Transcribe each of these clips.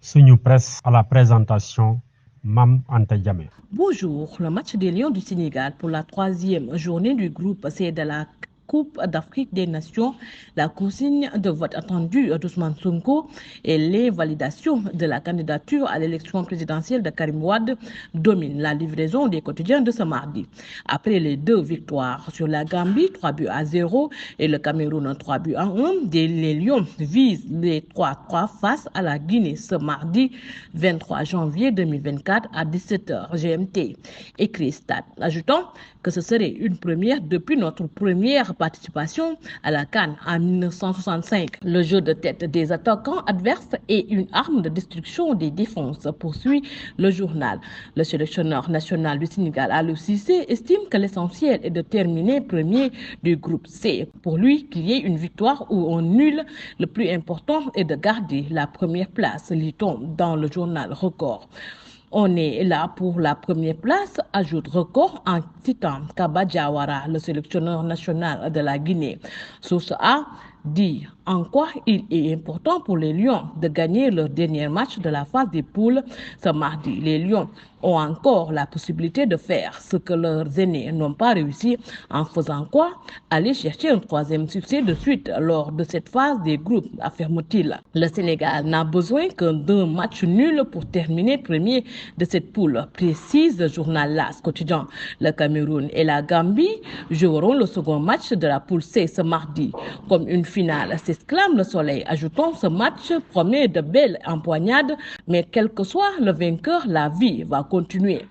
Suñu Presse à la présentation, Mam Anta Diamé. Bonjour, le match des Lions du Sénégal pour la troisième journée du groupe C de la Coupe d'Afrique des Nations, la consigne de vote attendue d'Ousmane Sonko et les validations de la candidature à l'élection présidentielle de Karim Wade dominent la livraison des quotidiens de ce mardi. Après les deux victoires sur la Gambie, 3-0 et le Cameroun 3-1, les Lions visent les 3-3 face à la Guinée ce mardi 23 janvier 2024 à 17h GMT. Écrit Stade, ajoutant que ce serait une première depuis notre première participation à la CAN en 1965. Le jeu de tête des attaquants adverses est une arme de destruction des défenses, poursuit le journal. Le sélectionneur national du Sénégal, Aliou Cissé, estime que l'essentiel est de terminer premier du groupe C. Pour lui, qu'il y ait une victoire ou un nul, le plus important est de garder la première place, lit-on dans le journal Record. On est là pour la première place, ajoute Record en citant Kaba Diawara, le sélectionneur national de la Guinée. Source A dit en quoi il est important pour les Lions de gagner leur dernier match de la phase des poules ce mardi. Les Lions ont encore la possibilité de faire ce que leurs aînés n'ont pas réussi, en faisant quoi? Aller chercher un troisième succès de suite lors de cette phase des groupes, affirme-t-il. Le Sénégal n'a besoin que d'un match nul pour terminer premier de cette poule, précise le journal LAS quotidien. Le Cameroun et la Gambie joueront le second match de la poule C ce mardi. Comme une finale, s'exclame le Soleil, ajoutant ce match promet de belles empoignades, mais quel que soit le vainqueur, la vie va continuer.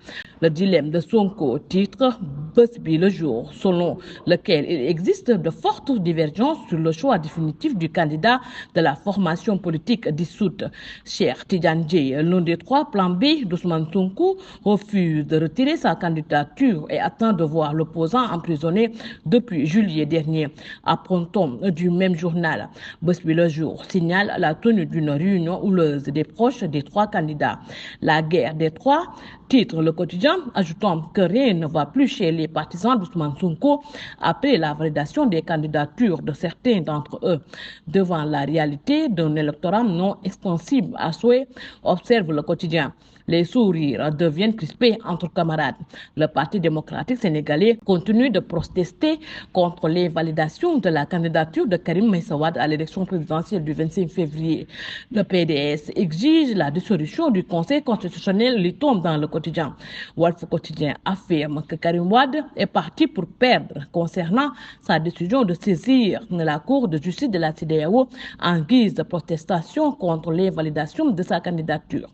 Le dilemme de Sonko, titre Busby le jour, selon lequel il existe de fortes divergences sur le choix définitif du candidat de la formation politique dissoute. Cheikh Tidiane Dièye, l'un des trois plans B d'Ousmane Sonko, refuse de retirer sa candidature et attend de voir l'opposant emprisonné depuis juillet dernier. Apprend-on du même journal. Busby le jour signale la tenue d'une réunion houleuse des proches des trois candidats. La guerre des trois, titre le quotidien, ajoutant que rien ne va plus chez les partisans d'Ousmane Sonko après la validation des candidatures de certains d'entre eux. Devant la réalité d'un électorat non extensible à souhait, observe le quotidien. Les sourires deviennent crispés entre camarades. Le Parti démocratique sénégalais continue de protester contre les validations de la candidature de Karim Meïssa Wade à l'élection présidentielle du 25 février. Le PDS exige la dissolution du Conseil constitutionnel, lit-on dans le quotidien. Walf Quotidien affirme que Karim Wade est parti pour perdre concernant sa décision de saisir la Cour de justice de la CEDEAO en guise de protestation contre les validations de sa candidature.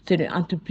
C'est une entreprise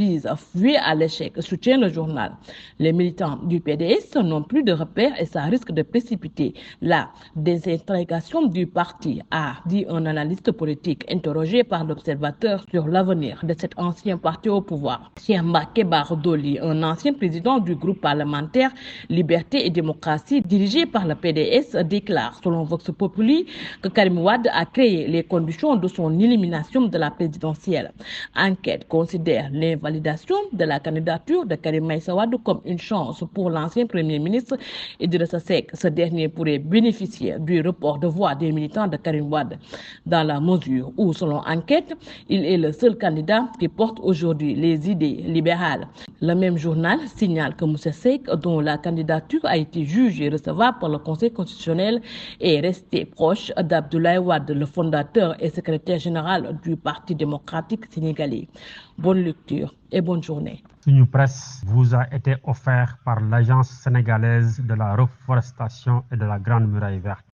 vouée à l'échec, soutient le journal. Les militants du PDS n'ont plus de repères et ça risque de précipiter la désintégration du parti, a dit un analyste politique interrogé par l'Observateur sur l'avenir de cet ancien parti au pouvoir. Mbacké Bara Dolly, un ancien président du groupe parlementaire Liberté et Démocratie dirigé par le PDS, déclare selon Vox Populi que Karim Wade a créé les conditions de son élimination de la présidentielle. Enquête considère l'invalidation de la candidature de Karim Meïssa Wade comme une chance pour l'ancien Premier ministre Idrissa Seck. Ce dernier pourrait bénéficier du report de voix des militants de Karim Wade dans la mesure où, selon Enquête, il est le seul candidat qui porte aujourd'hui les idées libérales. Le même journal signale que Moussa Seck, dont la candidature a été jugée recevable par le Conseil constitutionnel, est resté proche d'Abdoulaye Wade, le fondateur et secrétaire général du Parti démocratique sénégalais. Bonne lecture et bonne journée. Suñu Presse vous a été offert par l'Agence sénégalaise de la reforestation et de la Grande Muraille Verte.